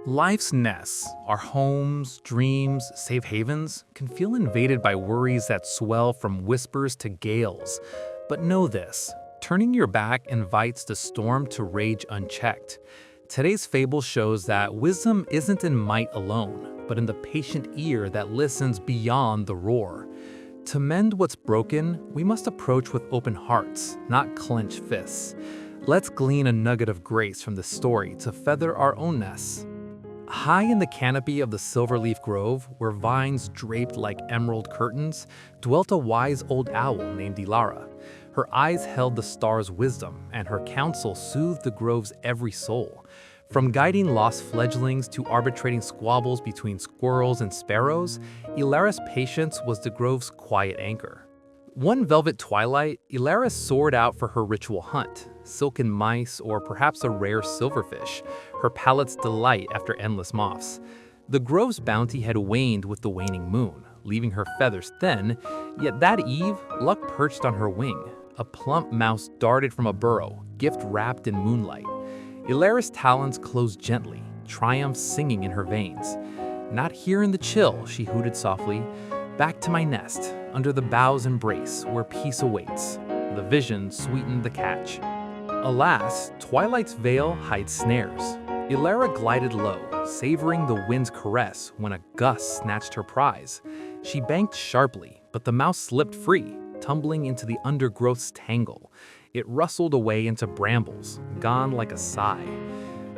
Life's nests, our homes, dreams, safe havens, can feel invaded by worries that swell from whispers to gales. But know this, turning your back invites the storm to rage unchecked. Today's fable shows that wisdom isn't in might alone, but in the patient ear that listens beyond the roar. To mend what's broken, we must approach with open hearts, not clenched fists. Let's glean a nugget of grace from the story to feather our own nests. High in the canopy of the Silverleaf Grove, where vines draped like emerald curtains, dwelt a wise old owl named Elara. Her eyes held the stars' wisdom, and her counsel soothed the grove's every soul. From guiding lost fledglings to arbitrating squabbles between squirrels and sparrows, Elara's patience was the grove's quiet anchor. One velvet twilight, Elara soared out for her ritual hunt, silken mice or perhaps a rare silverfish, her palate's delight after endless moths. The grove's bounty had waned with the waning moon, leaving her feathers thin, yet that eve, luck perched on her wing. A plump mouse darted from a burrow, gift wrapped in moonlight. Elara's talons closed gently, triumph singing in her veins. "Not here in the chill," she hooted softly. "Back to my nest, under the bough's embrace, where peace awaits." The vision sweetened the catch. Alas, twilight's veil hides snares. Elara glided low, savoring the wind's caress when a gust snatched her prize. She banked sharply, but the mouse slipped free, tumbling into the undergrowth's tangle. It rustled away into brambles, gone like a sigh.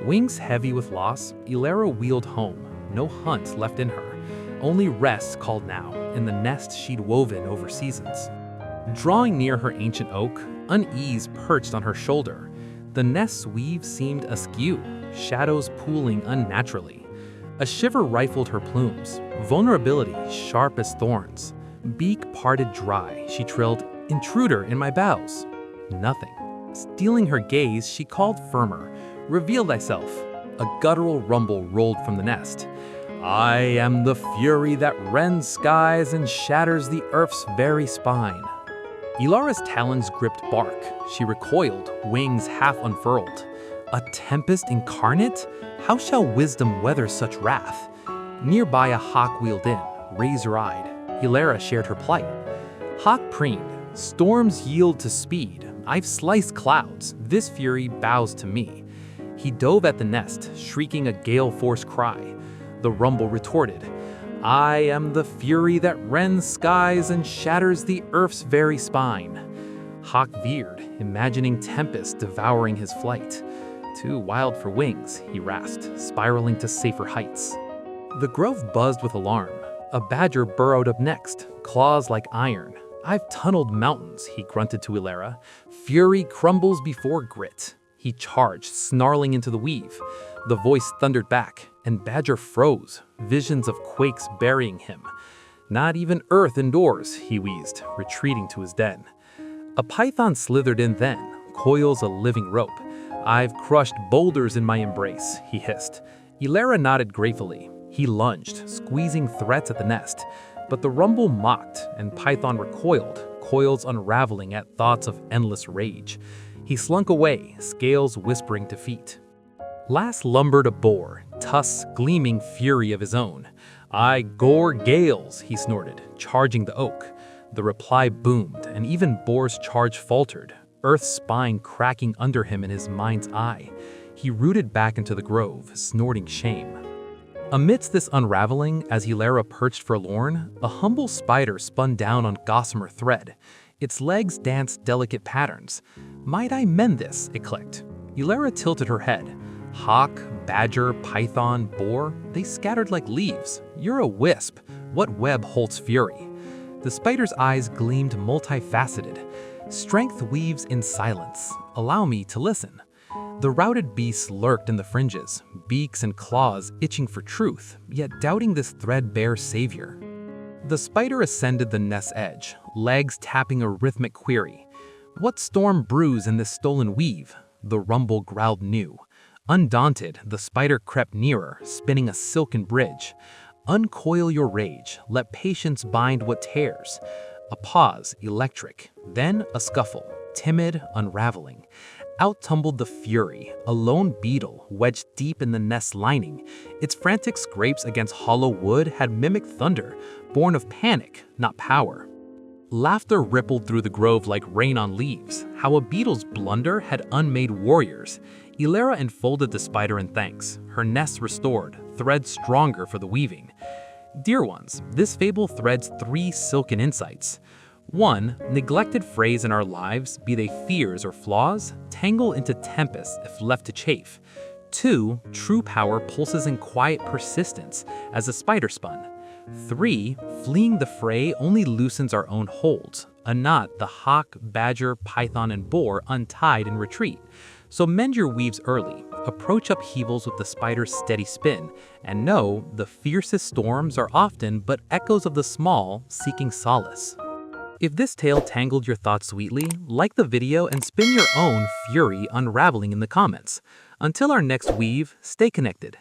Wings heavy with loss, Elara wheeled home, no hunt left in her. Only rest called now, in the nest she'd woven over seasons. Drawing near her ancient oak, unease perched on her shoulder. The nest's weave seemed askew, shadows pooling unnaturally. A shiver rifled her plumes, vulnerability sharp as thorns. Beak parted dry, she trilled, "Intruder in my boughs." Nothing. Stealing her gaze, she called firmer, "Reveal thyself." A guttural rumble rolled from the nest. "I am the fury that rends skies and shatters the earth's very spine." Elara's talons gripped bark. She recoiled, wings half unfurled. A tempest incarnate? How shall wisdom weather such wrath? Nearby a hawk wheeled in, razor-eyed. Elara shared her plight. Hawk preened. "Storms yield to speed. I've sliced clouds. This fury bows to me." He dove at the nest, shrieking a gale-force cry. The rumble retorted, "I am the fury that rends skies and shatters the earth's very spine." Hawk veered, imagining tempest devouring his flight. Too wild for wings, he rasped, spiraling to safer heights. The grove buzzed with alarm. A badger burrowed up next, claws like iron. "I've tunneled mountains," he grunted to Elara. "Fury crumbles before grit." He charged, snarling into the weave. The voice thundered back, and Badger froze, visions of quakes burying him. "Not even earth endures," he wheezed, retreating to his den. A python slithered in then, coils a living rope. "I've crushed boulders in my embrace," he hissed. Elara nodded gratefully. He lunged, squeezing threats at the nest. But the rumble mocked, and Python recoiled, coils unraveling at thoughts of endless rage. He slunk away, scales whispering defeat. Last lumbered a boar, tusks gleaming fury of his own. "I gore gales," he snorted, charging the oak. The reply boomed, and even boar's charge faltered, earth's spine cracking under him in his mind's eye. He rooted back into the grove, snorting shame. Amidst this unraveling, as Elara perched forlorn, a humble spider spun down on gossamer thread. Its legs danced delicate patterns. "Might I mend this?" it clicked. Elara tilted her head. "Hawk, badger, python, boar, they scattered like leaves. You're a wisp. What web holds fury?" The spider's eyes gleamed multifaceted. "Strength weaves in silence. Allow me to listen." The routed beasts lurked in the fringes, beaks and claws itching for truth, yet doubting this threadbare savior. The spider ascended the nest's edge, legs tapping a rhythmic query. "What storm brews in this stolen weave?" The rumble growled new. Undaunted, the spider crept nearer, spinning a silken bridge. "Uncoil your rage, let patience bind what tears." A pause, electric, then a scuffle, timid, unraveling. Out tumbled the Fury, a lone beetle wedged deep in the nest lining. Its frantic scrapes against hollow wood had mimicked thunder, born of panic, not power. Laughter rippled through the grove like rain on leaves, how a beetle's blunder had unmade warriors. Elara enfolded the spider in thanks, her nest restored, thread stronger for the weaving. Dear ones, this fable threads 3 silken insights. 1. Neglected frays in our lives, be they fears or flaws, tangle into tempests if left to chafe. 2. True power pulses in quiet persistence, as a spider spun. 3. Fleeing the fray only loosens our own holds, a knot the hawk, badger, python, and boar untied in retreat. So mend your weaves early, approach upheavals with the spider's steady spin, and know the fiercest storms are often but echoes of the small seeking solace. If this tale tangled your thoughts sweetly, like the video and spin your own fury unraveling in the comments. Until our next weave, stay connected.